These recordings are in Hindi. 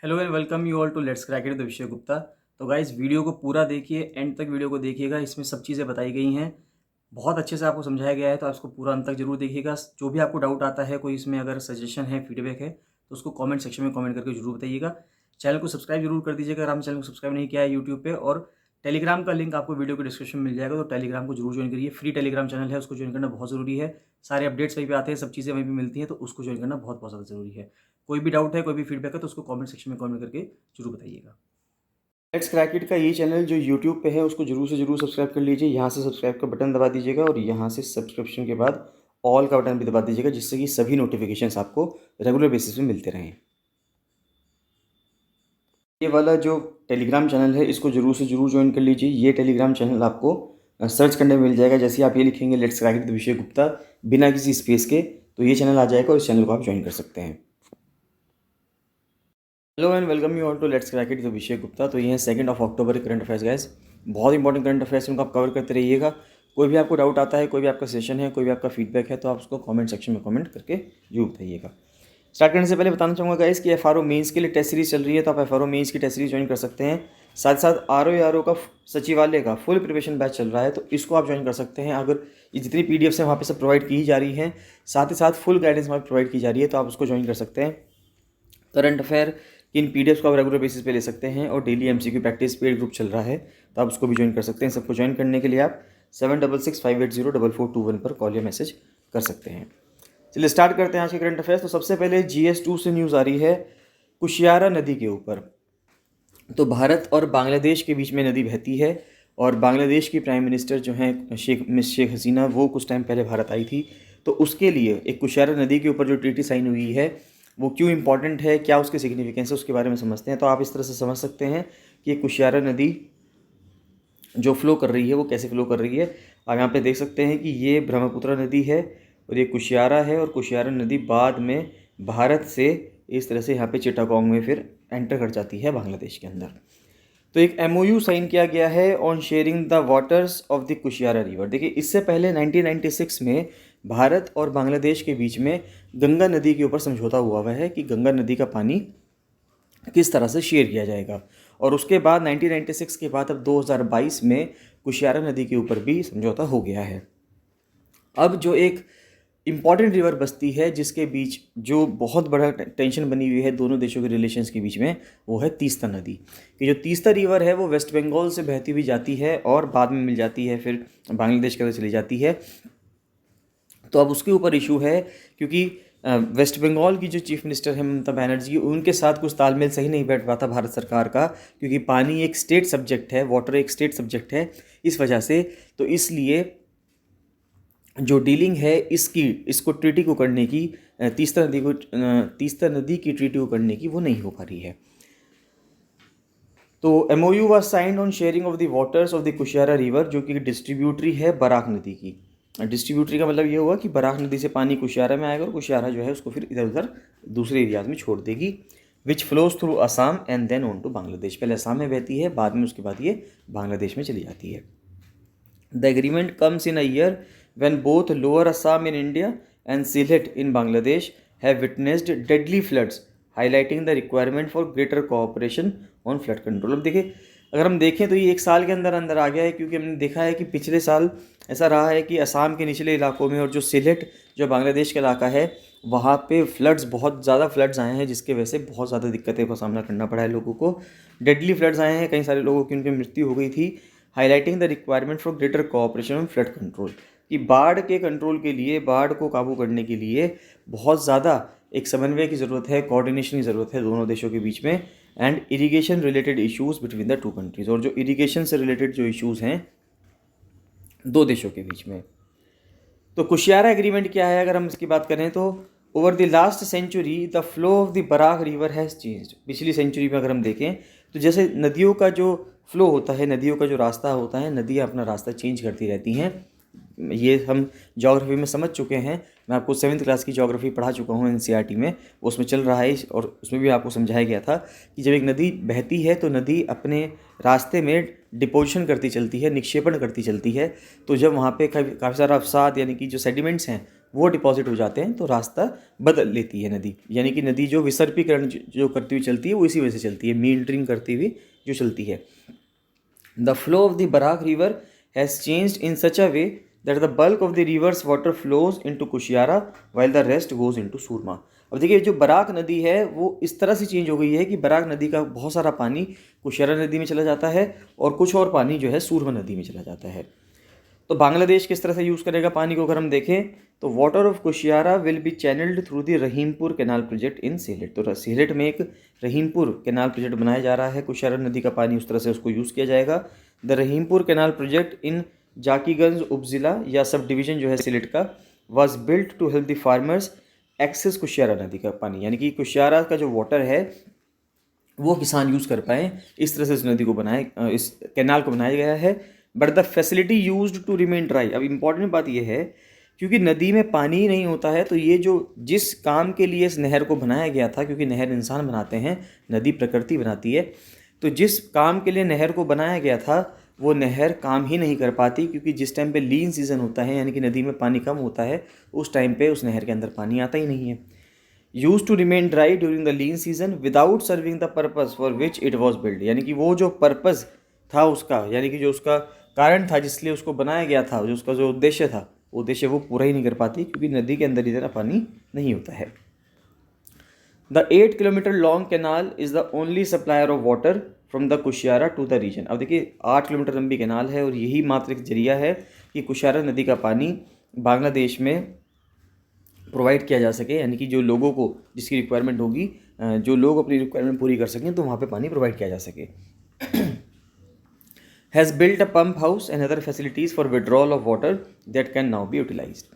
Hello and welcome you all to let's crack it the Vishay Gupta. तो गाइस वीडियो को पूरा देखिए, एंड तक वीडियो को देखिएगा। इसमें सब चीज़ें बताई गई हैं, बहुत अच्छे से आपको समझाया गया है, तो आप इसको पूरा अंत तक जरूर देखिएगा। जो भी आपको डाउट आता है, कोई इसमें अगर सजेशन है, फीडबैक है, तो उसको कमेंट सेक्शन में कमेंट करके जरूर बताइएगा। चैनल को सब्सक्राइब जरूर कर दीजिएगा अगर आपने चैनल को सब्सक्राइब नहीं किया है यूट्यूब पे। और टेलीग्राम का लिंक आपको वीडियो के डिस्क्रिप्शन में मिल जाएगा, तो टेलीग्राम को जरूर ज्वाइन करिए। फ्री टेलीग्राम चैनल है, उसको ज्वाइन करना बहुत ज़रूरी है। सारे अपडेट्स वहीं पे आते हैं, सब चीज़ें वहीं पे मिलती हैं, तो उसको ज्वाइन करना बहुत बहुत ज़्यादा ज़रूरी है। कोई भी डाउट है, कोई भी फीडबैक है, तो उसको कमेंट सेक्शन में कमेंट करके जरूर बताइएगा। लेट्स क्रैक इट का ये चैनल जो यूट्यूब पे है, उसको जरूर से जरूर सब्सक्राइब कर लीजिए। यहाँ से सब्सक्राइब का बटन दबा दीजिएगा और यहाँ से सब्सक्रिप्शन के बाद ऑल का बटन भी दबा दीजिएगा, जिससे कि सभी नोटिफिकेशंस आपको रेगुलर बेसिस पे मिलते रहें। ये वाला जो टेलीग्राम चैनल है, इसको जरूर से जरूर ज्वाइन कर लीजिए। ये टेलीग्राम चैनल आपको सर्च करने में मिल जाएगा। जैसे ही आप ये लिखेंगे let's crack it the Vishay Gupta बिना किसी स्पेस के, तो ये चैनल आ जाएगा और इस चैनल को आप ज्वाइन कर सकते हैं। Hello and welcome you all to let's crack it the Vishay Gupta. तो ये है 2 अक्टूबर करंट अफेयर्स गाइस। बहुत इंपॉर्टेंट करंट अफेयर्स, उनको आप कवर करते रहिएगा। कोई भी आपको डाउट आता है, कोई भी आपका सेशन है, कोई भी आपका फीडबैक है, तो आप उसको कमेंट सेक्शन में कमेंट करके जरूर बताइएगा। स्टार्ट करने से पहले बताना चाहूँगा गाइस कि एफ मेंस के लिए टेस्ट सीरीज चल रही है, तो आप एफ मेंस की टेस्ट सीरीज ज्वाइन कर सकते हैं। साथ साथ आर का सचिवालय का फुल प्रिपरेशन बैच चल रहा है, तो इसको आप ज्वाइन कर सकते हैं। अगर ये जितनी पीडीएफ्स हैं वहाँ पे सब प्रोवाइड की जा रही हैं, साथ ही साथ फुल गाइडेंस वहाँ प्रोवाइड की जा रही है, तो आप उसको ज्वाइन कर सकते हैं। करंट अफेयर इन पीडीएफ्स को आप रेगुलर बेसिस पे ले सकते हैं, और daily MCQ practice paid group चल रहा है, तो आप उसको भी ज्वाइन कर सकते हैं। सबको ज्वाइन करने के लिए आप 7665804421 पर कॉल या मैसेज कर सकते हैं। चलिए स्टार्ट करते हैं आज के करंट अफेयर्स। तो सबसे पहले GS2 से न्यूज़ आ रही है कुशियारा नदी के ऊपर। तो भारत और बांग्लादेश के बीच में नदी बहती है, और बांग्लादेश की प्राइम मिनिस्टर जो हैं मिस शेख हसीना, वो कुछ टाइम पहले भारत आई थी। तो उसके लिए एक कुशियारा नदी के ऊपर जो ट्रीटी साइन हुई है, वो क्यों इंपॉर्टेंट है, क्या उसकी सिग्निफिकेंस है, उसके बारे में समझते हैं। तो आप इस तरह से समझ सकते हैं कि ये कुशियारा नदी जो फ्लो कर रही है, वो कैसे फ्लो कर रही है। आप यहाँ पे देख सकते हैं कि ये ब्रह्मपुत्र नदी है और ये कुशियारा है, और कुशियारा नदी बाद में भारत से इस तरह से यहाँ पे चिटागोंग में फिर एंटर कर जाती है बांग्लादेश के अंदर। तो एक MOU साइन किया गया है on sharing the waters of the Kushiyara river. देखिए, इससे पहले 1996 में भारत और बांग्लादेश के बीच में गंगा नदी के ऊपर समझौता हुआ है कि गंगा नदी का पानी किस तरह से शेयर किया जाएगा। और उसके बाद 1996 के बाद अब 2022 में कुशियारा नदी के ऊपर भी समझौता हो गया है। अब जो एक इम्पॉर्टेंट रिवर बसती है, जिसके बीच जो बहुत बड़ा टेंशन बनी हुई है दोनों देशों के रिलेशंस के बीच में, वो है तीस्ता नदी। कि जो तीस्ता रिवर है, वो वेस्ट बंगाल से बहती हुई जाती है और बाद में मिल जाती है, फिर बांग्लादेश के अंदर चली जाती है। तो अब उसके ऊपर इशू है, क्योंकि वेस्ट बंगाल की जो चीफ मिनिस्टर है ममता बनर्जी, उनके साथ कुछ तालमेल सही नहीं बैठ पाता भारत सरकार का, क्योंकि पानी एक स्टेट सब्जेक्ट है, वाटर एक स्टेट सब्जेक्ट है इस वजह से। तो इसलिए जो डीलिंग है इसको ट्रीटी को करने की, तीस्ता नदी की ट्रीटी को करने की, वो नहीं हो पा रही है। तो MOU was signed on sharing of the waters of the Kushiyara river, जो कि डिस्ट्रीब्यूटरी है बराक नदी की। डिस्ट्रीब्यूटरी का मतलब ये हुआ कि बराक नदी से पानी कुशियारा में आएगा, और कुशियारा जो है उसको फिर इधर उधर दूसरे एरियाज में छोड़ देगी, which flows through Assam and then on to Bangladesh. पहले असम में बहती है, बाद में उसके बाद ये बांग्लादेश में चली जाती है। The agreement comes in a year when both Lower Assam in India and Sylhet in Bangladesh have witnessed deadly floods, highlighting the requirement for greater cooperation on flood control। अब देखिए, अगर हम देखें तो ये एक साल के अंदर अंदर आ गया है, क्योंकि हमने देखा है कि पिछले साल ऐसा रहा है कि असम के निचले इलाकों में और जो सिलेट जो बांग्लादेश का इलाका है, वहाँ पे फ्लड्स, बहुत ज़्यादा फ्लड्स आए हैं, जिसके वजह से बहुत ज़्यादा दिक्कतें का सामना करना पड़ा है लोगों को। डेडली फ्लड्स आए हैं, कई सारे लोगों की उनकी मृत्यु हो गई थी। Highlighting the requirement for greater cooperation on flood control, कि बाढ़ के कंट्रोल के लिए, बाढ़ को काबू करने के लिए बहुत ज़्यादा एक समन्वय की ज़रूरत है, कोऑर्डिनेशन की ज़रूरत है दोनों देशों के बीच में, and irrigation related issues between the two countries. और जो इरिगेशन से रिलेटेड जो इश्यूज़ हैं दो देशों के बीच में। तो कुशियारा एग्रीमेंट क्या है, अगर हम इसकी बात करें तो over the last century the flow of the Barak river has changed. पिछली सेंचुरी में अगर हम देखें तो जैसे नदियों का जो फ्लो होता है, नदियों का जो रास्ता होता है, नदियाँ अपना रास्ता चेंज करती रहती हैं। ये हम ज्योग्राफी में समझ चुके हैं, मैं आपको 7th क्लास की ज्योग्राफी पढ़ा चुका हूँ NCERT में, उसमें चल रहा है, और उसमें भी आपको समझाया गया था कि जब एक नदी बहती है तो नदी अपने रास्ते में डिपोजिशन करती चलती है, निक्षेपण करती चलती है। तो जब वहाँ पे काफ़ी सारा अवसाद, यानी कि जो सेडिमेंट्स हैं, वो डिपॉजिट हो जाते हैं तो रास्ता बदल लेती है नदी, यानी कि नदी जो विसर्पीकरण जो करती हुई चलती है वो इसी वजह से चलती है, मींडरिंग करती हुई जो चलती है। The flow of the Barak river has changed in such a way that the bulk of the river's water flows into Kushiara while the rest goes into Surma। अब देखिए जो बराक नदी है वो इस तरह से चेंज हो गई है कि बराक नदी का बहुत सारा पानी कुशियारा नदी में चला जाता है और कुछ और पानी जो है सूरमा नदी में चला जाता है। तो बांग्लादेश किस तरह से यूज़ करेगा पानी को अगर हम देखें तो water of Kushiyara will be channelled through the Rahimpur canal project in Sylhet. तो सीलेट में एक रहीमपुर कैनाल प्रोजेक्ट बनाया जा रहा है, कुशियारा नदी का पानी उस तरह से उसको यूज़ किया जाएगा। The Rahimpur canal project in Zakiganj upazila या सब डिवीज़न जो है सीलेट का was built to help the farmers access Kushiyara नदी का पानी, यानी कि कुशियारा का जो वाटर है वो किसान यूज़ कर पाएँ, इस तरह से इस नदी को इस कैनाल को बनाया गया है। But the facility used to remain dry. अब इम्पॉर्टेंट बात यह है क्योंकि नदी में पानी ही नहीं होता है तो ये जो जिस काम के लिए इस नहर को बनाया गया था, क्योंकि नहर इंसान बनाते हैं, नदी प्रकृति बनाती है, तो जिस काम के लिए नहर को बनाया गया था वो नहर काम ही नहीं कर पाती, क्योंकि जिस टाइम पे लीन सीज़न होता है यानी कि नदी में पानी कम होता है उस टाइम पे उस नहर के अंदर पानी आता ही नहीं है। Use to remain dry during the lean season without serving the purpose for which it was build, यानी कि वो जो पर्पज़ था उसका, यानी कि जो उसका कारण था जिसलिए उसको बनाया गया था, जो उसका जो उद्देश्य था उद्देश्य वो पूरा ही नहीं कर पाती क्योंकि नदी के अंदर इतना पानी नहीं होता है। The 8 kilometre long canal is the only supplier of water from the Kushiyara to the region. अब देखिए 8 किलोमीटर लंबी कैनाल है और यही मात्र एक जरिया है कि कुशियारा नदी का पानी बांग्लादेश में प्रोवाइड किया जा सके, यानी कि जो लोगों को जिसकी रिक्वायरमेंट होगी, जो लोग अपनी रिक्वायरमेंट पूरी कर सकें तो वहाँ पे पानी प्रोवाइड किया जा सके। has built a pump house and other facilities for withdrawal of water that can now be utilized।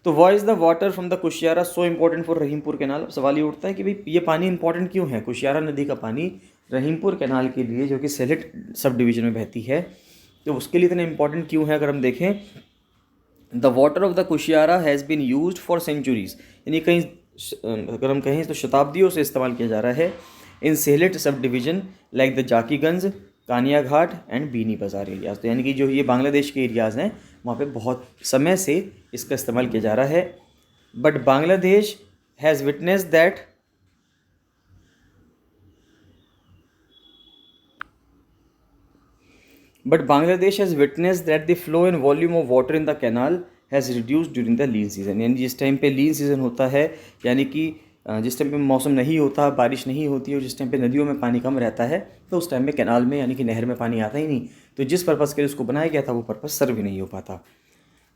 तो why is the water from the Kushiyara so important for Rahimpur canal. अब सवाल ये उठता है कि भाई ये पानी इंपॉर्टेंट क्यों है, कुशियारा नदी का पानी रहीमपुर कैनाल के लिए जो कि सेलेट सब डिवीज़न में बहती है तो उसके लिए इतना इंपॉर्टेंट क्यों है। अगर हम देखें the water of the Kushiyara has been used for centuries, यानी कहीं अगर हम कहें तो शताब्दियों से इस्तेमाल किया जा रहा है in Sylhet subdivision like the Zakiganj, Kanaighat and Beanibazar areas. तो यानी कि जो ये बांग्लादेश के एरियाज़ हैं वहाँ पे बहुत समय से इसका इस्तेमाल किया जा रहा है। But Bangladesh has witness that the flow and volume of water in the canal has reduced during the lean season. यानी जिस टाइम पे लीन सीजन होता है, यानी कि जिस टाइम पे मौसम नहीं होता, बारिश नहीं होती और जिस टाइम पे नदियों में पानी कम रहता है तो उस टाइम में कैनाल में यानी कि नहर में पानी आता ही नहीं, तो जिस पर्पज़ के लिए उसको बनाया गया था वो पर्पज़ सर्व ही नहीं हो पाता।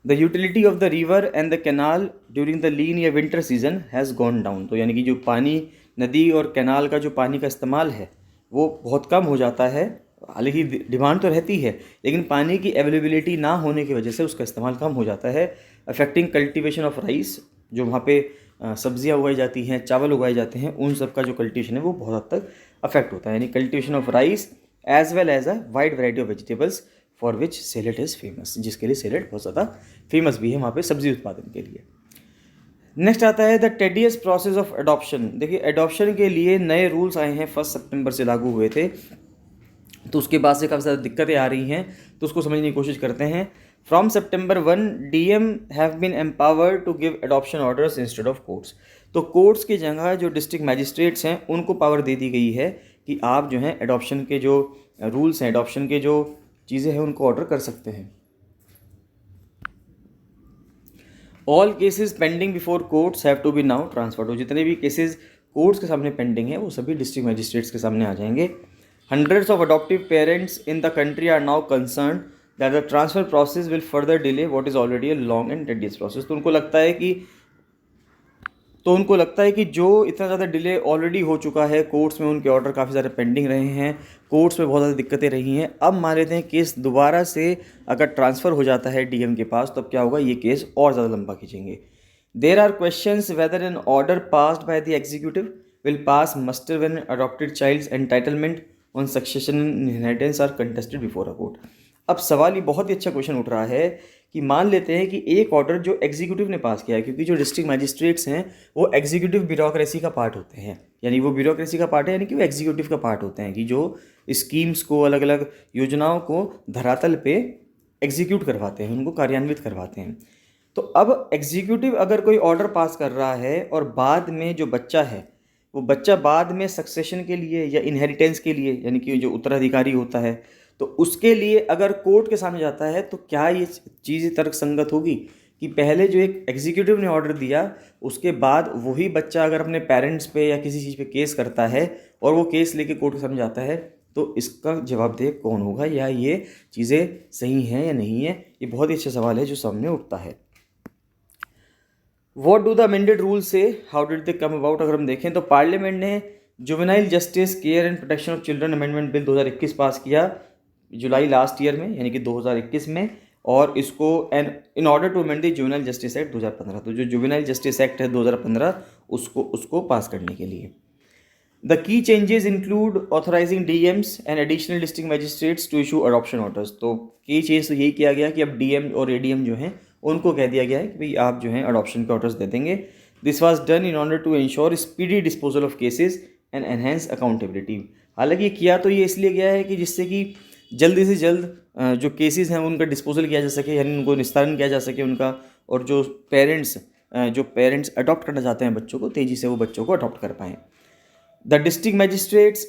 The utility of the river and the canal during the lean या winter season has gone down. तो यानी कि जो पानी नदी और कैनाल का जो पानी का इस्तेमाल है वो बहुत कम हो जाता है। हालांकि डिमांड तो रहती है लेकिन पानी की अवेलेबिलिटी ना होने की वजह से उसका इस्तेमाल कम हो जाता है, अफेक्टिंग कल्टिवेशन ऑफ राइस। जो वहाँ पे सब्जियां उगाई जाती हैं, चावल उगाए जाते हैं, उन सब का जो कल्टिवेशन है वो बहुत हद तक अफेक्ट होता है, यानी cultivation of rice as well as a wide variety of vegetables for which Sylhet is famous, जिसके लिए सेलेट बहुत ज़्यादा फेमस भी है वहाँ पे सब्जी उत्पादन के लिए। नेक्स्ट आता है the tedious process of adoption. देखिए एडॉप्शन के लिए नए रूल्स आए हैं 1 सितंबर से लागू हुए थे, तो उसके बाद से काफ़ी ज़्यादा दिक्कतें आ रही हैं, तो उसको समझने की कोशिश करते हैं। From September 1 DM have been empowered to give adoption orders instead of courts. तो कोर्ट्स की जगह जो डिस्ट्रिक्ट मैजिस्ट्रेट्स हैं उनको पावर दे दी गई है कि आप जो हैं एडॉप्शन के जो रूल्स हैं, एडॉप्शन के जो चीज़ें हैं उनको ऑर्डर कर सकते हैं। All cases pending before courts have to be now transferred. तो जितने भी केसेस कोर्ट्स के सामने पेंडिंग है वो सभी डिस्ट्रिक्ट मैजिस्ट्रेट्स के सामने आ जाएंगे। Hundreds of adoptive parents in the country are now concern that the transfer process will further delay what is already a long and tedious process. तो उनको लगता है कि जो इतना ज़्यादा डिले ऑलरेडी हो चुका है, कोर्ट्स में उनके ऑर्डर काफ़ी सारे पेंडिंग रहे हैं, कोर्ट्स में बहुत ज़्यादा दिक्कतें रही हैं, अब मान लेते हैं केस दोबारा से अगर ट्रांसफ़र हो जाता है DM के पास तो अब क्या होगा, ये केस और ज़्यादा लंबा खींचेंगे। There are questions whether an order passed by the executive will pass muster when adopted child's entitlement on succession and inheritance are contested before a court. अब सवाल ये बहुत ही अच्छा क्वेश्चन उठ रहा है कि मान लेते हैं कि एक ऑर्डर जो एग्जीक्यूटिव ने पास किया है, क्योंकि जो डिस्ट्रिक्ट मैजिस्ट्रेट्स हैं वो एग्जीक्यूटिव ब्यूरोक्रेसी का पार्ट होते हैं, यानी वो ब्यूरोक्रेसी का पार्ट है, यानी कि वो एग्जीक्यूटिव का पार्ट होते हैं कि जो स्कीम्स को, अलग अलग योजनाओं को धरातल पे एग्जीक्यूट करवाते हैं, उनको कार्यान्वित करवाते हैं। तो अब एग्जीक्यूटिव अगर कोई ऑर्डर पास कर रहा है और बाद में जो बच्चा है वो बच्चा बाद में सक्सेशन के लिए या इनहेरिटेंस के लिए, यानी कि जो उत्तराधिकारी होता है, तो उसके लिए अगर कोर्ट के सामने जाता है तो क्या ये चीज़ तर्कसंगत होगी कि पहले जो एक एग्जीक्यूटिव ने ऑर्डर दिया उसके बाद वही बच्चा अगर अपने पेरेंट्स पे या किसी चीज़ पे केस करता है और वो केस लेके कोर्ट के सामने जाता है, तो इसका जवाबदेह कौन होगा, या ये चीज़ें सही हैं या नहीं है? ये बहुत ही अच्छा सवाल है जो सामने उठता है। What do the amended rule से, how did they come about? अगर हम देखें तो पार्लियामेंट ने juvenile justice care and protection of children amendment bill 2021 pass किया जुलाई लास्ट ईयर में, यानी कि 2021 में, और इसको in order to amend the juvenile justice act 2015, तो जो जुवेनाइल जस्टिस एक्ट है 2015 उसको पास करने के लिए। The key changes include authorising DMs and additional district magistrates to issue adoption orders. तो की चेंज तो यही किया गया कि अब डीएम और एडीएम जो हैं उनको कह दिया गया है कि भाई आप जो हैं अडॉप्शन के ऑर्डर्स दे देंगे। This was done in order to ensure speedy disposal of cases and enhance accountability. हालांकि किया तो ये इसलिए गया है कि जिससे कि जल्दी से जल्द जो केसेस हैं उनका डिस्पोजल किया जा सके, यानी उनको निस्तारण किया जा सके उनका, और जो पेरेंट्स अडॉप्ट करना चाहते हैं बच्चों को, तेज़ी से वो बच्चों को अडॉप्ट कर पाएँ। The district magistrates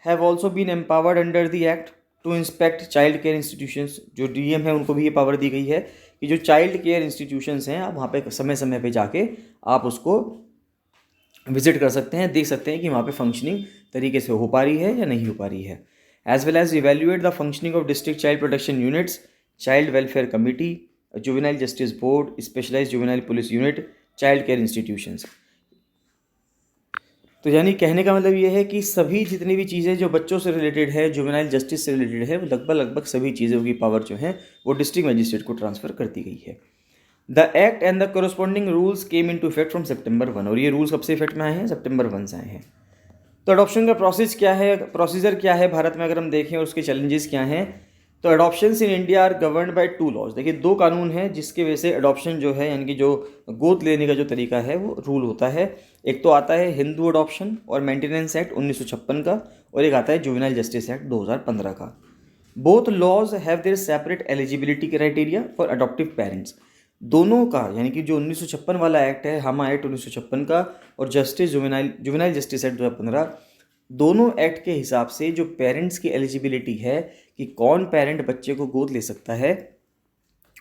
have also been empowered under the act to inspect child care institutions। जो डीएम है उनको भी ये पावर दी गई है कि जो चाइल्ड केयर इंस्टीट्यूशंस हैं आप वहाँ पे समय समय पे जाके आप उसको विजिट कर सकते हैं, देख सकते हैं कि वहाँ पे फंक्शनिंग तरीके से हो पा रही है या नहीं हो पा रही है। As well as evaluate the functioning of district child protection units, child welfare committee, juvenile justice board, specialised juvenile police unit, child care institutions. तो यानी कहने का मतलब ये है कि सभी जितनी भी चीज़ें जो बच्चों से रिलेटेड है, जुवेनाइल जस्टिस से रिलेटेड है, वो लगभग सभी चीज़ों की पावर जो है वो डिस्ट्रिक्ट मजिस्ट्रेट को ट्रांसफ़र कर दी गई है। The act and the corresponding rules came into effect from September 1, और ये रूल्स कब से इफेक्ट में आए हैं? September 1 से आए हैं। तो अडॉप्शन का प्रोसीजर क्या है भारत में, अगर हम देखें और उसके चैलेंजेस क्या हैं, तो adoptions in India are governed by 2 laws. देखिए 2 कानून हैं जिसकी वजह से अडॉप्शन जो है, यानी कि जो गोद लेने का जो तरीका है वो रूल होता है। एक तो आता है हिंदू अडॉप्शन और मेंटेनेंस एक्ट 1956 का, और एक आता है जुवेनाइल जस्टिस एक्ट 2015 का। Both laws have their separate eligibility criteria for adoptive parents. दोनों का, यानी कि जो 1956 वाला एक्ट है, हामा एक्ट 1956 का, और जुवेनाइल जस्टिस एक्ट 2015, दोनों एक्ट के हिसाब से जो पेरेंट्स की एलिजिबिलिटी है कि कौन पेरेंट बच्चे को गोद ले सकता है,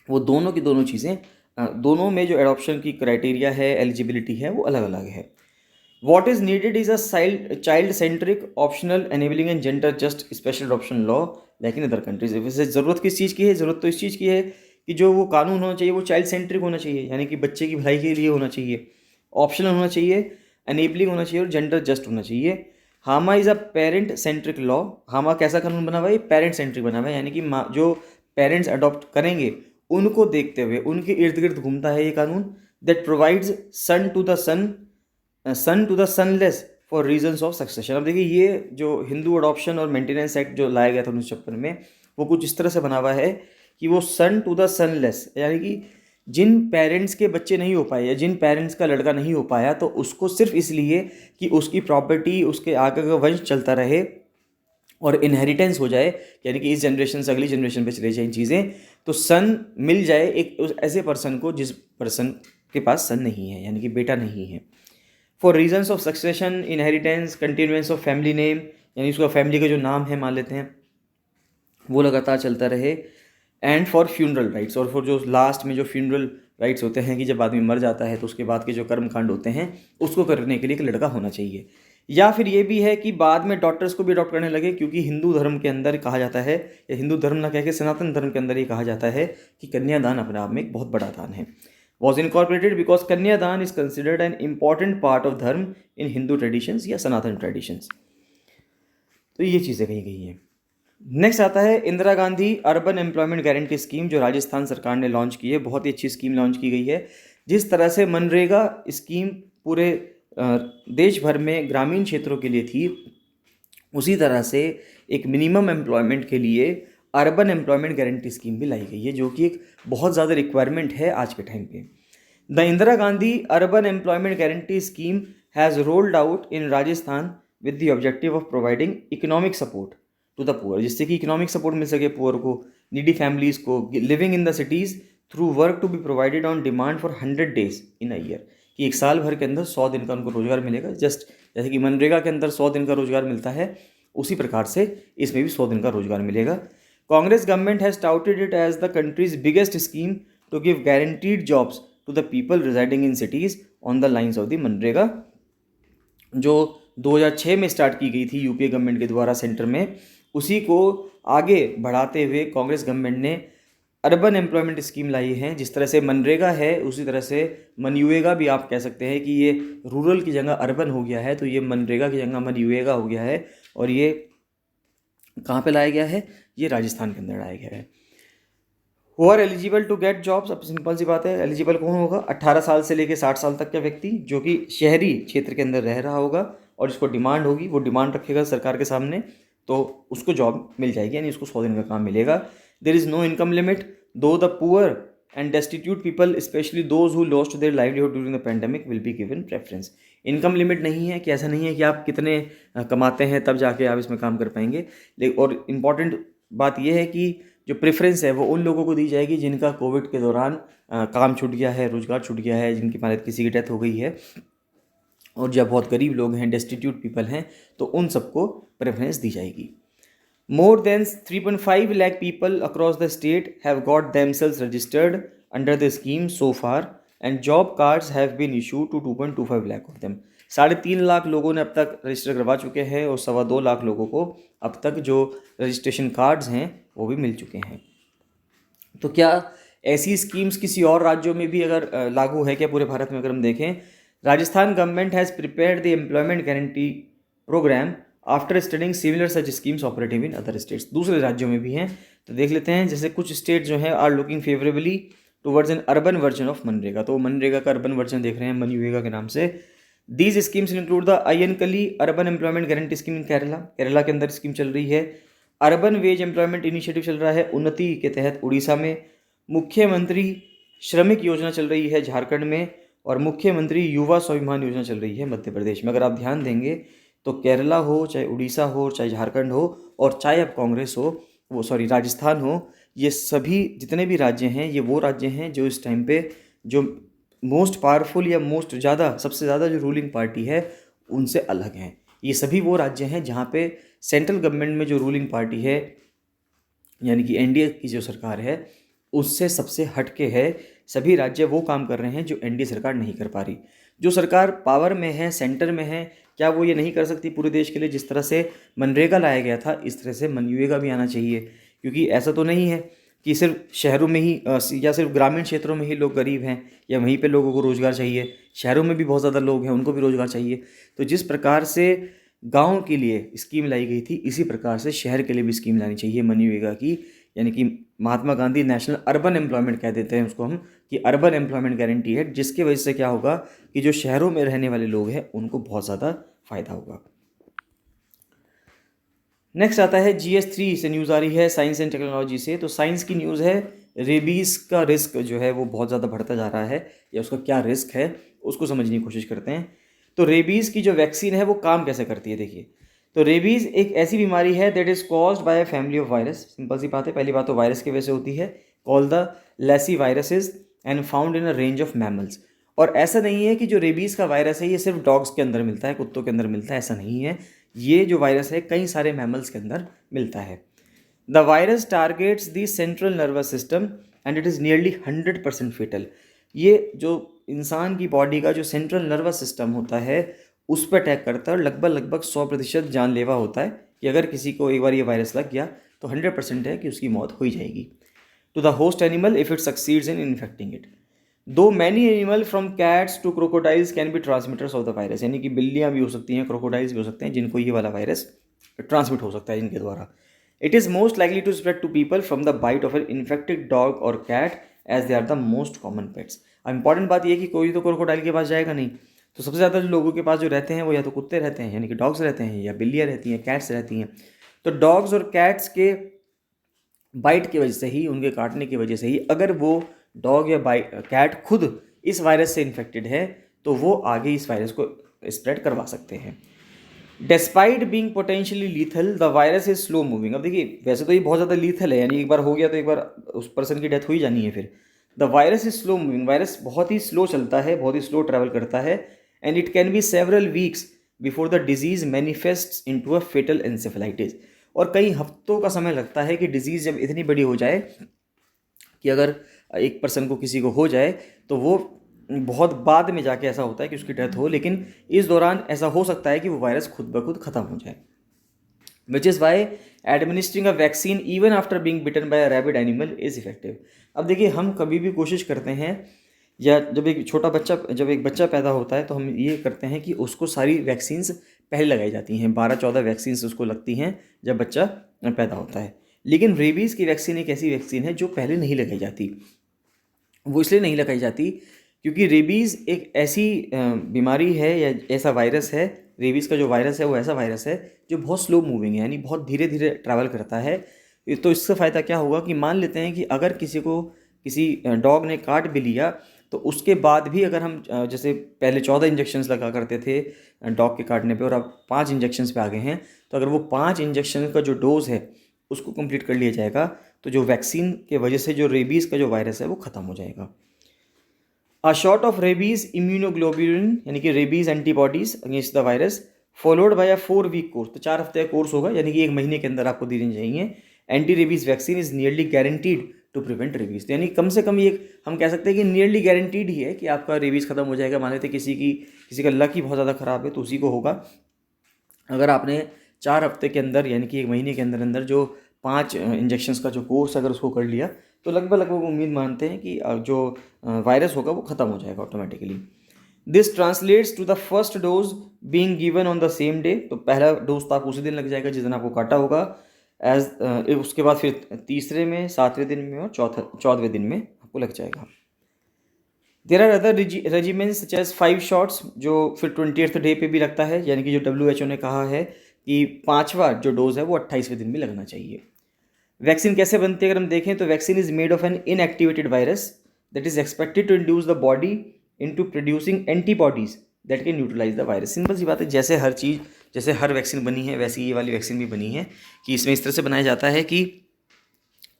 वो दोनों की दोनों चीज़ें, दोनों में जो एडॉप्शन की क्राइटेरिया है, एलिजिबिलिटी है, वो अलग अलग है। What is needed is a child centric optional enabling and gender just special adoption law like in other countries. वैसे ज़रूरत किस चीज़ की है? ज़रूरत तो इस चीज़ की है कि जो वो कानून होना चाहिए वो चाइल्ड सेंट्रिक होना चाहिए, यानी कि बच्चे की भलाई के लिए होना चाहिए, ऑप्शनल होना चाहिए, एनेबलिंग होना चाहिए और जेंडर जस्ट होना चाहिए। हामा is a parent centric law. हामा कैसा कानून बना हुआ है? पेरेंट सेंट्रिक बना हुआ है, यानी कि जो पेरेंट्स अडॉप्ट करेंगे उनको देखते हुए उनके इर्द गिर्द घूमता है ये कानून। That provides son to the sonless for reasons of succession. अब देखिए ये जो हिंदू अडॉप्शन और मेंटेनेंस एक्ट जो लाया गया था 1956 में, वो कुछ इस तरह से बना हुआ है कि वो सन टू द सनलेस, यानी कि जिन पेरेंट्स के बच्चे नहीं हो पाए या जिन पेरेंट्स का लड़का नहीं हो पाया, तो उसको सिर्फ इसलिए कि उसकी प्रॉपर्टी, उसके आगे का वंश चलता रहे और इनहेरिटेंस हो जाए, यानी कि इस जनरेशन से अगली जनरेशन पे चले जाए चीज़ें, तो सन मिल जाए एक ऐसे पर्सन को जिस पर्सन के पास सन नहीं है, यानी कि बेटा नहीं है। For reasons of succession, inheritance, continuance of family name, यानी उसका फैमिली का जो नाम है मान लेते हैं वो लगातार चलता रहे। एंड फॉर फ्यूनरल राइट्स, और फॉर जो लास्ट में जो फ्यूनरल राइट्स होते हैं कि जब आदमी मर जाता है तो उसके बाद के जो कर्मकांड होते हैं उसको करने के लिए एक लड़का होना चाहिए। या फिर ये भी है कि बाद में डॉक्टर्स को भी अडॉप्ट करने लगे, क्योंकि हिंदू धर्म के अंदर कहा जाता है, या हिंदू धर्म ना कह के सनातन धर्म के अंदर ये कहा जाता है कि कन्यादान अपने आप में एक बहुत बड़ा दान है। वॉज इनकॉर्पोरेटेड बिकॉज कन्यादान is considered an important part of धर्म इन हिंदू ट्रेडिशंस या सनातन ट्रेडिशंस। तो ये चीज़ें कही गई हैं। नेक्स्ट आता है Indira Gandhi urban employment guarantee scheme, जो राजस्थान सरकार ने लॉन्च की है। बहुत ही अच्छी स्कीम लॉन्च की गई है। जिस तरह से मनरेगा स्कीम पूरे देश भर में ग्रामीण क्षेत्रों के लिए थी, उसी तरह से एक मिनिमम एम्प्लॉयमेंट के लिए अर्बन एम्प्लॉयमेंट गारंटी स्कीम भी लाई गई है, जो कि एक बहुत ज़्यादा रिक्वायरमेंट है आज के टाइम पे। The Indira Gandhi urban employment guarantee scheme has rolled out in Rajasthan with the objective of providing economic support to the poor, जिससे कि इकोनॉमिक सपोर्ट मिल सके पुअर को, नीडी फैमिलीज़ को living in the cities through work to be provided on demand for 100 days in a year, कि एक साल भर के अंदर 100 दिन का उनको रोजगार मिलेगा। जस्ट जैसे कि मनरेगा के अंदर 100 दिन का रोजगार मिलता है, उसी प्रकार से इसमें भी 100 दिन का रोजगार मिलेगा। Congress government has touted it as the country's biggest scheme to give guaranteed jobs to the people residing in cities on the lines of the मनरेगा, जो 2006 में स्टार्ट की गई थी यूपीए गवर्नमेंट के द्वारा सेंटर में। उसी को आगे बढ़ाते हुए कांग्रेस गवर्नमेंट ने अर्बन एम्प्लॉयमेंट स्कीम लाई है। जिस तरह से मनरेगा है, उसी तरह से मनयूएगा भी आप कह सकते हैं कि ये रूरल की जगह अर्बन हो गया है, तो ये मनरेगा की जगह मनयूएगा हो गया है। और ये कहाँ पे लाया गया है? ये राजस्थान के अंदर लाया गया है। Who are eligible to get jobs, अब सिंपल सी बात है, एलिजिबल कौन होगा? 18 साल से लेकर 60 साल तक का व्यक्ति जो कि शहरी क्षेत्र के अंदर रह रहा होगा और जिसको डिमांड होगी, वो डिमांड रखेगा सरकार के सामने, तो उसको जॉब मिल जाएगी, यानी उसको 100 दिन का काम मिलेगा। There is no income limit, though the poor and destitute people specially those who lost their livelihood during the pandemic will be given preference. Income limit नहीं है, कि ऐसा नहीं है कि आप कितने कमाते हैं तब जाके आप इसमें काम कर पाएंगे। और इम्पॉर्टेंट बात यह है कि जो प्रेफरेंस है वो उन लोगों को दी जाएगी जिनका कोविड के दौरान काम छूट गया है, रोजगार छूट गया है, जिनकी मान किसी की डेथ हो गई है, और जब बहुत गरीब लोग हैं, डेस्टिट्यूट पीपल हैं, तो उन सबको प्रेफरेंस दी जाएगी। More than 3.5 lakh people across the state have got themselves registered under the scheme so far and job cards have been issued to 2.25 lakh of them. 3.5 lakh लोगों ने अब तक रजिस्टर करवा चुके हैं और 2.25 लाख लोगों को अब तक जो रजिस्ट्रेशन कार्ड्स हैं वो भी मिल चुके हैं। तो क्या ऐसी स्कीम्स किसी और राज्यों में भी अगर लागू है क्या? पूरे भारत में अगर हम देखें, Rajasthan government has prepared the employment guarantee programme after studying similar such schemes operative in other states. दूसरे राज्यों में भी हैं, तो देख लेते हैं। जैसे कुछ स्टेट जो हैं are looking favourably towards an urban version of मनरेगा, तो मनरेगा का अर्बन वर्जन देख रहे हैं मनरेगा के नाम से। These schemes include the Ayyankali urban employment guarantee scheme in Kerala, Kerala के अंदर स्कीम चल रही है। अर्बन वेज एम्प्लॉयमेंट इनिशिएटिव चल रहा है उन्नति के तहत उड़ीसा में। मुख्यमंत्री श्रमिक योजना चल रही है झारखंड में, और मुख्यमंत्री युवा स्वाभिमान योजना चल रही है मध्य प्रदेश में। अगर आप ध्यान देंगे तो केरला हो, चाहे उड़ीसा हो, चाहे झारखंड हो, और चाहे अब कांग्रेस हो, राजस्थान हो, ये सभी जितने भी राज्य हैं, ये वो राज्य हैं जो इस टाइम पे जो मोस्ट पावरफुल या मोस्ट ज़्यादा सबसे ज़्यादा जो रूलिंग पार्टी है उनसे अलग हैं। ये सभी वो राज्य हैं जहाँ पे सेंट्रल गवर्नमेंट में जो रूलिंग पार्टी है, यानी कि एनडीए की जो सरकार है, उससे सबसे हटके है। सभी राज्य वो काम कर रहे हैं जो एनडीए सरकार नहीं कर पा रही। जो सरकार पावर में है, सेंटर में है, क्या वो ये नहीं कर सकती पूरे देश के लिए? जिस तरह से मनरेगा लाया गया था, इस तरह से मनरेगा भी आना चाहिए, क्योंकि ऐसा तो नहीं है कि सिर्फ शहरों में ही या सिर्फ ग्रामीण क्षेत्रों में ही लोग गरीब हैं या वहीं पे लोगों को रोज़गार चाहिए। शहरों में भी बहुत ज़्यादा लोग हैं, उनको भी रोज़गार चाहिए। तो जिस प्रकार से गांव के लिए स्कीम लाई गई थी, इसी प्रकार से शहर के लिए भी स्कीम लानी चाहिए मनरेगा की, यानी कि Mahatma Gandhi national urban employment कह देते हैं उसको हम, कि अर्बन एम्प्लॉयमेंट गारंटी है, जिसके वजह से क्या होगा कि जो शहरों में रहने वाले लोग हैं उनको बहुत ज़्यादा फ़ायदा होगा। नेक्स्ट आता है GS3 से न्यूज़ आ रही है साइंस एंड टेक्नोलॉजी से। तो साइंस की न्यूज़ है, रेबीज़ का रिस्क जो है वो बहुत ज़्यादा बढ़ता जा रहा है, या उसका क्या रिस्क है उसको समझने की कोशिश करते हैं। तो रेबीज़ की जो वैक्सीन है वो काम कैसे करती है, देखिए। तो रेबीज़ एक ऐसी बीमारी है that is caused by a family of virus. Simple सी बात है, पहली बात तो वायरस की वजह से होती है, called the Lesi viruses and found in a range of mammals. और ऐसा नहीं है कि जो रेबीज़ का वायरस है ये सिर्फ डॉग्स के अंदर मिलता है, कुत्तों के अंदर मिलता है, ऐसा नहीं है। ये जो वायरस है कई सारे मैमल्स के अंदर मिलता है। The virus targets the central nervous system and it is nearly 100% fatal. ये जो इंसान की बॉडी का जो सेंट्रल नर्वस सिस्टम होता है उस पर अटैक करता है, और लगभग 100% जानलेवा होता है, कि अगर किसी को एक बार ये वायरस लग गया तो 100% है कि उसकी मौत हो ही जाएगी। To the host animal if it succeeds in infecting it. Though many animal from cats to crocodiles can be transmitters of the virus, यानी कि बिल्लियाँ भी हो सकती हैं, क्रोकोडाइल्स भी हो सकते हैं, जिनको ये वाला वायरस ट्रांसमिट हो सकता है इनके द्वारा। It is most likely to spread to people from the bite of an infected dog और cat as they are the most common pets. अब इंपॉर्टेंट बात यह है कि कोई तो क्रोकोडाइल के पास जाएगा नहीं, तो सबसे ज़्यादा जो लोगों के पास जो रहते हैं वो या तो कुत्ते रहते हैं, यानी कि डॉग्स रहते हैं, या बिल्लियाँ रहती हैं, कैट्स रहती हैं। तो डॉग्स और कैट्स के बाइट की वजह से ही, उनके काटने की वजह से ही, अगर वो डॉग या कैट खुद इस वायरस से इन्फेक्टेड है तो वो आगे इस वायरस को स्प्रेड करवा सकते हैं। Despite being potentially lethal the virus is slow moving. अब देखिए, वैसे तो ये बहुत ज़्यादा लीथल है, यानी एक बार हो गया तो एक बार उस पर्सन की डेथ हो ही जानी है फिर। The virus is slow moving, virus बहुत ही स्लो चलता है, बहुत ही स्लो ट्रैवल करता है, and it can be several weeks before the disease manifests into a fatal encephalitis. और कई हफ्तों का समय लगता है कि डिजीज़ जब इतनी बड़ी हो जाए कि अगर एक पर्सन को किसी को हो जाए तो वो बहुत बाद में जाके ऐसा होता है कि उसकी डेथ हो, लेकिन इस दौरान ऐसा हो सकता है कि वो वायरस खुद ब खुद ख़त्म हो जाए। Which is why administering a vaccine even after being bitten by a rabid animal is effective. अब देखिए, हम कभी भी कोशिश करते हैं, या जब एक बच्चा पैदा होता है तो हम ये करते हैं कि उसको सारी वैक्सीन्स पहले लगाई जाती हैं, 12-14 वैक्सीन्स उसको लगती हैं जब बच्चा पैदा होता है। लेकिन रेबीज़ की वैक्सीन एक ऐसी वैक्सीन है जो पहले नहीं लगाई जाती। वो इसलिए नहीं लगाई जाती क्योंकि रेबीज़ एक ऐसी बीमारी है या ऐसा वायरस है, रेबीज़ का जो वायरस है वो ऐसा वायरस है जो बहुत स्लो मूविंग है, यानी बहुत धीरे धीरे ट्रैवल करता है। तो इससे फ़ायदा क्या होगा कि मान लेते हैं कि अगर किसी डॉग ने काट भी लिया, तो उसके बाद भी अगर हम जैसे पहले 14 इंजेक्शन्स लगा करते थे डॉग के काटने पे, और अब 5 इंजेक्शन्स पे आ गए हैं, तो अगर वो 5 इंजेक्शन का जो डोज़ है उसको कंप्लीट कर लिया जाएगा, तो जो वैक्सीन के वजह से जो रेबीज़ का जो वायरस है वो ख़त्म हो जाएगा। A shot of rabies immunoglobulin, यानी कि rabies antibodies against the virus, followed by a 4 week course, तो 4 हफ्ते का कोर्स होगा, यानी कि 1 महीने के अंदर आपको दी जाएंगे। Anti rabies vaccine is nearly guaranteed to prevent rabies, यानी कम से कम ये हम कह सकते हैं कि नियरली गारंटीड ही है कि आपका रेबीज़ ख़त्म हो जाएगा। मान लेते किसी का लक ही बहुत ज़्यादा ख़राब है तो उसी को होगा। अगर आपने 4 हफ्ते के अंदर, यानी कि 1 महीने के अंदर अंदर जो 5 इंजेक्शन्स का जो कोर्स अगर उसको कर लिया, तो लगभग उम्मीद मानते हैं कि जो वायरस होगा वो ख़त्म हो जाएगा automatically. This translates to the first dose being given on the same day, तो पहला डोज तो आपको उसी दिन लग जाएगा जिस दिन आपको काटा होगा। उसके बाद फिर तीसरे में, 7वें दिन में और 14वें दिन में आपको लग जाएगा। There are other regimens such as 5 shots, जो फिर 20th डे पे भी लगता है, यानी कि जो WHO ने कहा है कि 5वां जो डोज है वो 28वें दिन में लगना चाहिए। वैक्सीन कैसे बनती है अगर हम देखें, तो vaccine is made of an inactivated virus that is expected to induce the body into producing antibodies that can neutralise the virus. Simple सी बात है, जैसे हर वैक्सीन बनी है वैसे ये वाली वैक्सीन भी बनी है कि इसमें इस तरह से बनाया जाता है कि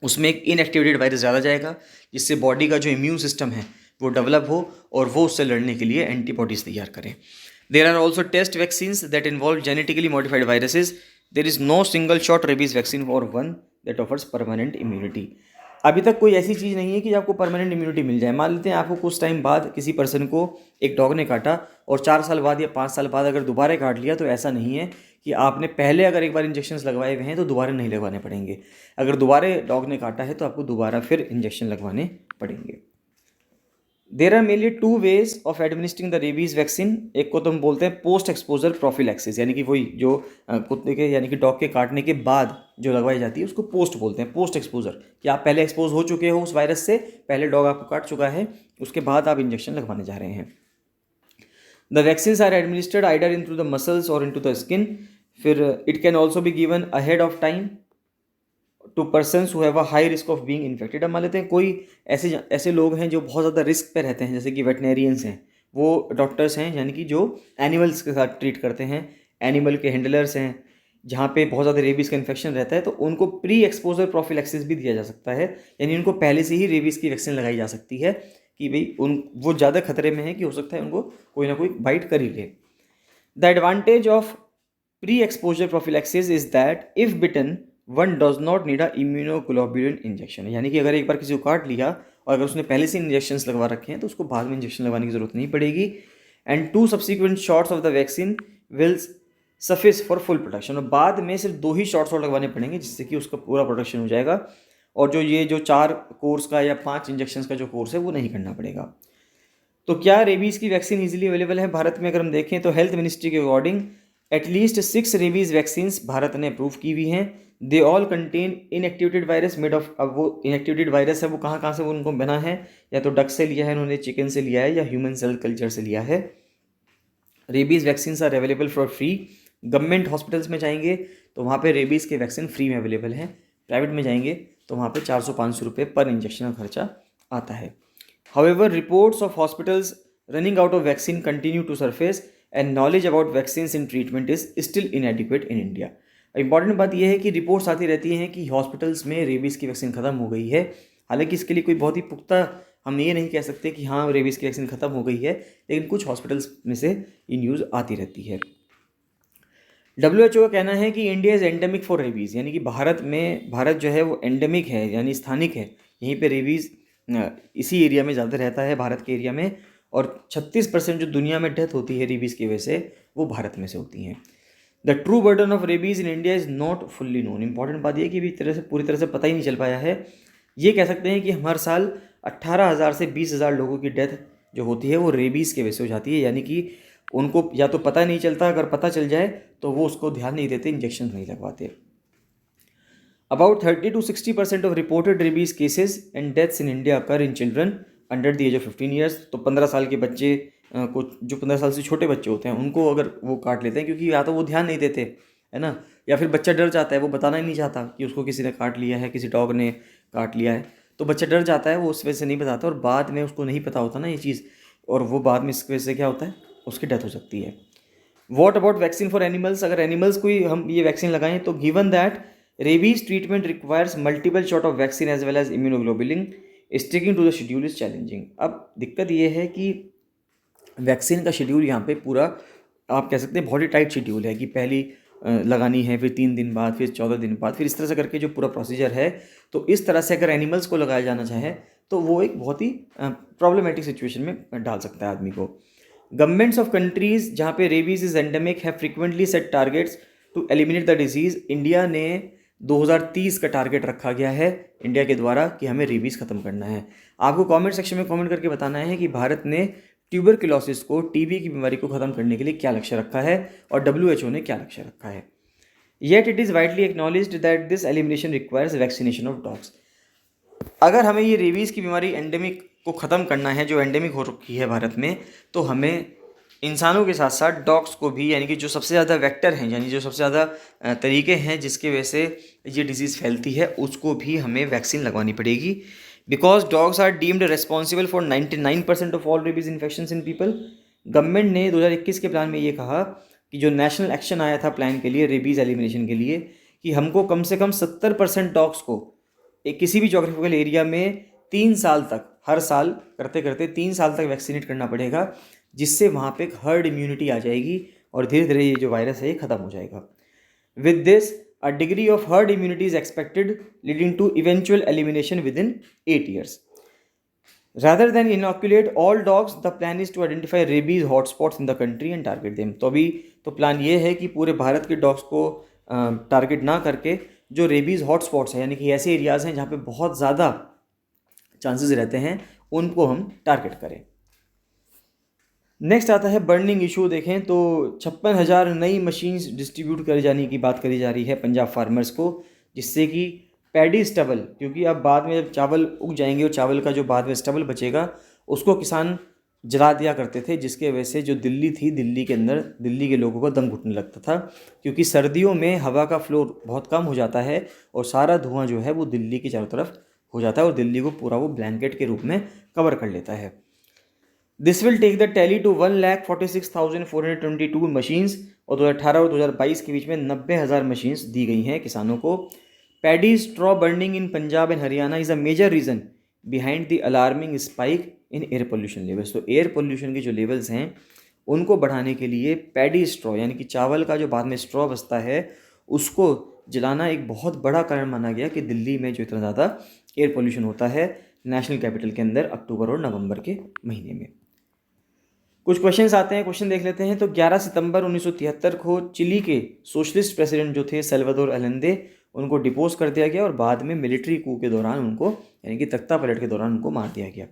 उसमें एक इनएक्टिवेटेड वायरस ज़्यादा जाएगा, जिससे बॉडी का जो इम्यून सिस्टम है वो डेवलप हो और वो उससे लड़ने के लिए एंटीबॉडीज़ तैयार करें। There are also test vaccines that involve genetically modified viruses. There is no single shot rabies vaccine for one that offers permanent immunity. अभी तक कोई ऐसी चीज़ नहीं है कि आपको परमानेंट इम्यूनिटी मिल जाए। मान लेते हैं आपको कुछ टाइम बाद किसी पर्सन को एक डॉग ने काटा और 4 साल बाद या 5 साल बाद अगर दोबारा काट लिया, तो ऐसा नहीं है कि आपने पहले अगर एक बार इंजेक्शन्स लगवाए हुए हैं तो दोबारा नहीं लगवाने पड़ेंगे। अगर दोबारा डॉग ने काटा है तो आपको दोबारा फिर इंजेक्शन लगवाने पड़ेंगे। There are mainly 2 ways of administering the rabies vaccine. एक को तो हम बोलते हैं पोस्ट एक्सपोजर प्रोफिलैक्सिस, यानी कि वही जो कुत्ते के यानी कि डॉग के काटने के बाद जो लगवाई जाती है उसको पोस्ट बोलते हैं, पोस्ट एक्सपोजर, कि आप पहले एक्सपोज हो चुके हो उस वायरस से, पहले डॉग आपको काट चुका है, उसके बाद आप इंजेक्शन लगवाने जा रहे हैं। The vaccines are administered either into the muscles और इन टू द स्किन। फिर it can also be given ahead of time to persons who have a high risk of being infected. अब मान लेते हैं कोई ऐसे लोग हैं जो बहुत ज़्यादा रिस्क पे रहते हैं, जैसे कि वेटनेरियंस हैं, वो डॉक्टर्स हैं यानी कि जो एनिमल्स के साथ ट्रीट करते हैं, एनिमल के हैंडलर्स हैं, जहाँ पे बहुत ज़्यादा रेबीज़ का इन्फेक्शन रहता है, तो उनको प्री एक्सपोजर प्रोफिलैक्सिस भी दिया जा सकता है, यानी उनको पहले से ही रेबीज़ की वैक्सीन लगाई जा सकती है कि भाई वो ज़्यादा खतरे में है कि हो सकता है उनको कोई ना कोई बाइट कर ही ले। The advantage of pre exposure prophylaxis is that if bitten one does not need a immunoglobulin injection, यानी कि अगर एक बार किसी को काट लिया और अगर उसने पहले से इंजेक्शन्स लगवा रखे हैं तो उसको बाद में इंजेक्शन लगवाने की जरूरत नहीं पड़ेगी। And 2 subsequent shots of the vaccine will suffice for full protection, और बाद में सिर्फ 2 ही शॉट्स और लगवाने पड़ेंगे जिससे कि उसका पूरा प्रोटेक्शन हो जाएगा, और जो 4 कोर्स का या 5 इंजेक्शन्स का जो कोर्स है वो नहीं करना पड़ेगा। तो क्या रेबीज़ की वैक्सीन इजीली अवेलेबल है भारत में? अगर हम देखें तो हेल्थ मिनिस्ट्री के according at least 6 rabies vaccines Bharat ने अप्रूव की हुई हैं। They all contain inactivated virus made of, अब वो इनएक्टिवेटेड वायरस है वो कहाँ से वो उनको बना है, या तो डक से लिया है उन्होंने, चिकन से लिया है, या ह्यूमन सेल कल्चर से लिया है। Rabies vaccines are available for free. Government hospitals में जाएंगे तो वहाँ पे रेबीज़ के वैक्सीन फ्री में अवेलेबल हैं। प्राइवेट में जाएंगे तो वहाँ पे 400-500 रुपये पर इंजेक्शन का खर्चा आता है। However, reports of hospitals running out of vaccine continue to surface and knowledge about vaccines in treatment is still inadequate in India. Important बात यह है कि रिपोर्ट्स आती रहती हैं कि हॉस्पिटल्स में रेबीज़ की वैक्सीन ख़त्म हो गई है, हालांकि इसके लिए कोई बहुत ही पुख्ता हम ये नहीं कह सकते कि हाँ रेबीज़ की वैक्सीन ख़त्म हो गई है, लेकिन कुछ हॉस्पिटल्स में से ये न्यूज़ आती रहती है। WHO का कहना है कि India is endemic for rabies, यानी कि भारत जो है वो एंडेमिक है, यानी स्थानिक है। यहीं पे रेबीज़ इसी एरिया में ज़्यादा रहता है, भारत के एरिया में, और 36% जो दुनिया में डेथ होती है रेबीज़ की वजह से वो भारत में से होती हैं। The true burden of rabies in India is not fully known. Important बात यह कि अभी पूरी तरह से पता ही नहीं चल पाया है। ये कह सकते हैं कि हर साल 18,000 से 20,000 लोगों की डेथ जो होती है वो रेबीज़ की वजह से हो जाती है, यानी कि उनको या तो पता नहीं चलता, अगर पता चल जाए तो वो उसको ध्यान नहीं देते, इंजेक्शन नहीं लगवाते। About 30 to 60% of reported rabies cases and deaths in India occur in children under the age of 15 years. तो 15 साल के बच्चे को, जो 15 साल से छोटे बच्चे होते हैं, उनको अगर वो काट लेते हैं, क्योंकि या तो वो ध्यान नहीं देते, है ना, या फिर बच्चा डर जाता है, वो बताना ही नहीं चाहता कि उसको किसी ने काट लिया है, किसी डॉग ने काट लिया है, तो बच्चा डर जाता है, वो उस वजह से नहीं बताता, और बाद में उसको नहीं पता होता ना ये चीज़, और वो बाद में इसकी वजह से क्या होता है, उसकी डेथ हो सकती है। What about vaccine for animals? अगर एनिमल्स को ही हम ये वैक्सीन लगाएं तो given that rabies treatment requires multiple shot of vaccine as well as immunoglobulin, sticking to the schedule is challenging. अब दिक्कत ये है कि वैक्सीन का शेड्यूल यहाँ पे पूरा आप कह सकते हैं बहुत ही टाइट शेड्यूल है, कि पहली लगानी है, फिर 3 दिन बाद, फिर 14 दिन बाद, फिर इस तरह से करके जो पूरा प्रोसीजर है, तो इस तरह से अगर एनिमल्स को लगाया जाना चाहे तो वो एक बहुत ही प्रॉब्लमेटिक सिचुएशन में डाल सकता है आदमी को। गवर्नमेंट्स ऑफ कंट्रीज जहाँ पे rabies is endemic have frequently set targets to eliminate the disease. India ने 2030 का टारगेट रखा गया है इंडिया के द्वारा कि हमें रेबीज़ ख़त्म करना है। आपको कमेंट सेक्शन में कमेंट करके बताना है कि भारत ने ट्यूबरक्लोसिस को, टीबी की बीमारी को ख़त्म करने के लिए क्या लक्ष्य रखा है, और WHO ने क्या लक्ष्य रखा है। Yet it is widely acknowledged that this elimination requires vaccination of dogs. अगर हमें ये रेबीज़ की बीमारी एंडेमिक को ख़त्म करना है, जो एंडेमिक हो रखी है भारत में, तो हमें इंसानों के साथ साथ डॉग्स को भी, यानी कि जो सबसे ज़्यादा वेक्टर हैं, यानी जो सबसे ज़्यादा तरीके हैं जिसके वजह से ये डिज़ीज़ फैलती है, उसको भी हमें वैक्सीन लगवानी पड़ेगी। Because dogs are deemed responsible for 99% of all rabies infections in people. Government ने 2021 के प्लान में ये कहा कि जो नेशनल एक्शन आया था प्लान के लिए रेबीज़ एलिमिनेशन के लिए, कि हमको कम से कम 70% डॉग्स को एक किसी भी जोग्राफिकल एरिया में 3 साल तक, हर साल करते करते 3 साल तक वैक्सीनेट करना पड़ेगा, जिससे वहाँ पे एक हर्ड इम्यूनिटी आ जाएगी और धीरे धीरे ये जो वायरस है ये ख़त्म हो जाएगा। With this a degree of herd immunity is expected, leading to eventual elimination within 8 years। Rather than inoculate all dogs, the plan is to identify rabies hotspots in the country and target them. तो अभी तो प्लान ये है कि पूरे भारत के डॉग्स को टारगेट ना करके जो रेबीज़ हॉटस्पॉट्स हैं, यानी कि ऐसे एरियाज़ हैं जहाँ पे बहुत ज़्यादा चांसेस रहते हैं, उनको हम टारगेट करें। नेक्स्ट आता है बर्निंग इशू। देखें तो 56,000 नई मशीन्स डिस्ट्रीब्यूट करे जाने की बात करी जा रही है पंजाब फार्मर्स को, जिससे कि पैडी स्टबल, क्योंकि अब बाद में जब चावल उग जाएंगे और चावल का जो बाद में स्टबल बचेगा उसको किसान जला दिया करते थे, जिसके वजह से जो दिल्ली थी, दिल्ली के अंदर दिल्ली के लोगों को दम घुटने लगता था, क्योंकि सर्दियों में हवा का फ्लो बहुत कम हो जाता है और सारा धुआं जो है वो दिल्ली की चारों तरफ हो जाता है और दिल्ली को पूरा वो ब्लैंकेट के रूप में कवर कर लेता है। This will take the tally to 1,46,422 machines, और 2018 और 2022 के बीच में 90,000 मशीन्स दी गई हैं किसानों को। Paddy straw burning in Punjab and Haryana is a major reason behind the alarming spike in air pollution levels. तो एयर पोल्यूशन के जो लेवल्स हैं उनको बढ़ाने के लिए पैडी स्ट्रॉ, यानी कि चावल का जो बाद में स्ट्रॉ बचता है, उसको जलाना एक बहुत बड़ा कारण माना गया कि दिल्ली में जो इतना ज़्यादा एयर पोल्यूशन होता है नेशनल कैपिटल के अंदर अक्टूबर और नवंबर के महीने में। कुछ क्वेश्चंस आते हैं, क्वेश्चन देख लेते हैं। तो 11 सितंबर 1973 को चिली के सोशलिस्ट प्रेसिडेंट जो थे सल्वाडोर अलेंदे, उनको डिपोज कर दिया गया और बाद में मिलिट्री कू के दौरान उनको, यानी कि तख्ता पलट के दौरान उनको मार दिया गया।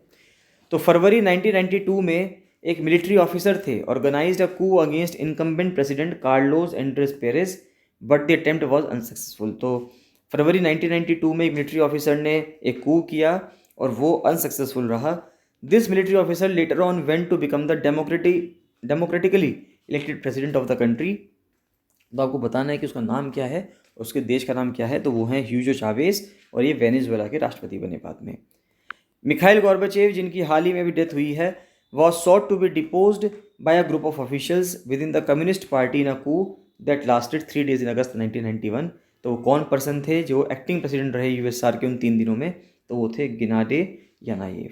तो फरवरी 1992 में एक मिलिट्री ऑफिसर थे organised a coup against incumbent president Carlos Andres Perez, but the attempt was unsuccessful. तो फरवरी 1992 में एक मिलिट्री ऑफिसर ने एक कू किया और वो अनसक्सेसफुल रहा। This military officer later on went to become the democratically elected president of the country. तो आपको बताना है कि उसका नाम क्या है, उसके देश का नाम क्या है, तो वो है ह्यूगो चावेज, और ये वेनेजुएला के राष्ट्रपति बने बाद में। मिखाइल गॉर्बाचेव, जिनकी हाल ही में भी डेथ हुई है, was sought to be deposed by a group of officials within the communist party in a coup that lasted 3 days in August 1991। तो वो कौन पर्सन थे जो एक्टिंग प्रेसिडेंट रहे USSR के उन 3 दिनों में? तो वो थे गेनाडे यानायेव।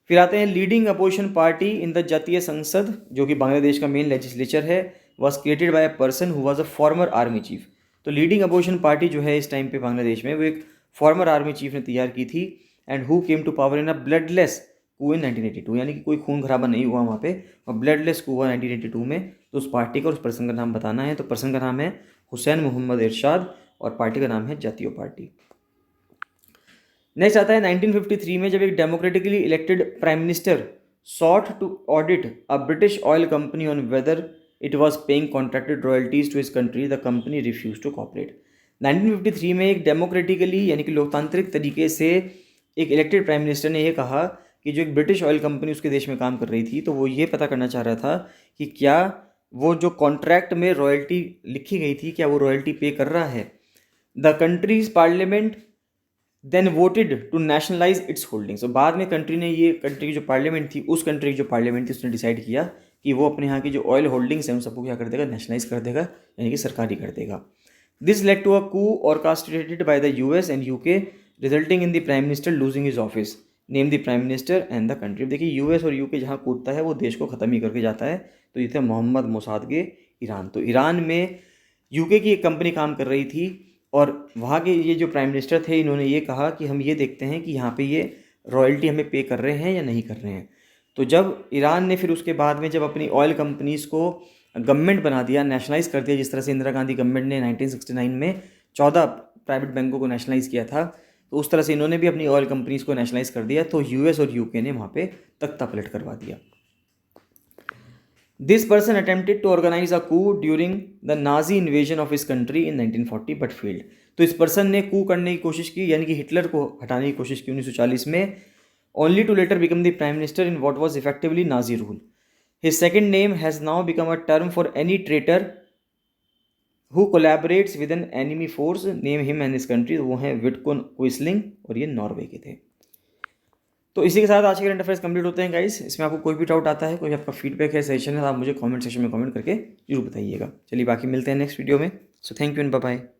फिर आते हैं leading opposition party in the जातीय संसद, जो कि बांग्लादेश का मेन लेजिस्लेचर है, was created by a person who was a former army chief. तो लीडिंग अपोजिशन पार्टी जो है इस टाइम पे बांग्लादेश में, वो एक फॉर्मर आर्मी चीफ ने तैयार की थी, and who came to power in a bloodless coup in 1982, यानी कि कोई खून खराबा नहीं हुआ वहाँ पे, और ब्लडलेस कू हुआ 1982 में। तो उस पार्टी का, उस पर्सन का नाम बताना है। तो पर्सन का नाम है हुसैन मोहम्मद इरशाद और पार्टी का नाम है जातीय पार्टी। नेक्स्ट आता है 1953 में, जब एक democratically elected prime minister sought to audit a British oil company on whether it was paying contracted royalties to his country, the company refuse to cooperate. 1953 में एक डेमोक्रेटिकली यानी कि लोकतांत्रिक तरीके से एक इलेक्टेड प्राइम मिनिस्टर ने यह कहा कि जो एक ब्रिटिश ऑयल कंपनी उसके देश में काम कर रही थी, तो वो ये पता करना चाह रहा था कि क्या वो जो कॉन्ट्रैक्ट में रॉयल्टी लिखी गई थी, क्या वो रॉयल्टी पे कर रहा है। The country's parliament then voted to nationalise its holdings. तो बाद में कंट्री ने, ये कंट्री की जो पार्लियामेंट थी, उस कंट्री की जो पार्लियामेंट थी, उसने डिसाइड किया कि वो अपने यहाँ की जो ऑयल होल्डिंग्स हैं उन सबको क्या कर देगा, नेशनलाइज कर देगा, यानी कि सरकारी कर देगा। This led to a coup orchestrated by the US and UK resulting in the prime minister losing his office, name the prime minister and the country. देखिए यूएस और यूके जहाँ कूदता है वो देश को ख़त्म ही करके जाता है। तो ये थे मोहम्मद मोसादगे ईरान। तो ईरान में यूके की एक कंपनी काम कर रही थी, और वहाँ के ये जो प्राइम मिनिस्टर थे, इन्होंने ये कहा कि हम ये देखते हैं कि यहाँ पे ये रॉयल्टी हमें पे कर रहे हैं या नहीं कर रहे हैं। तो जब ईरान ने फिर उसके बाद में जब अपनी ऑयल कंपनीज़ को गवर्नमेंट बना दिया, नेशनलाइज कर दिया, जिस तरह से इंदिरा गांधी गवर्नमेंट ने 1969 में 14 प्राइवेट बैंकों को नेशनलाइज किया था, तो उस तरह से इन्होंने भी अपनी ऑयल कंपनीज़ को नेशनलाइज कर दिया। तो यूएस और यूके ने वहाँ पे तख्ता पलट करवा दिया। This person attempted to organise a coup during the Nazi invasion of his country in 1940 but failed. तो इस पर्सन ने कू करने की कोशिश की, यानी कि हिटलर को हटाने की कोशिश की 1940 में, only to later become the prime minister in what was effectively Nazi rule. His second name has now become a term for any traitor who collaborates with an enemy force, name him and his country. वो हैं विटकोन क्विस्लिंग, और ये नॉर्वे के थे। तो इसी के साथ आज के करंट अफेयर्स कंप्लीट होते हैं गाइस। इसमें आपको कोई भी डाउट आता है, कोई आपका फीडबैक है, सजेशन है, तो आप मुझे कमेंट सेक्शन में कमेंट करके जरूर बताइएगा। चलिए बाकी मिलते हैं नेक्स्ट वीडियो में। So thank you and bye bye.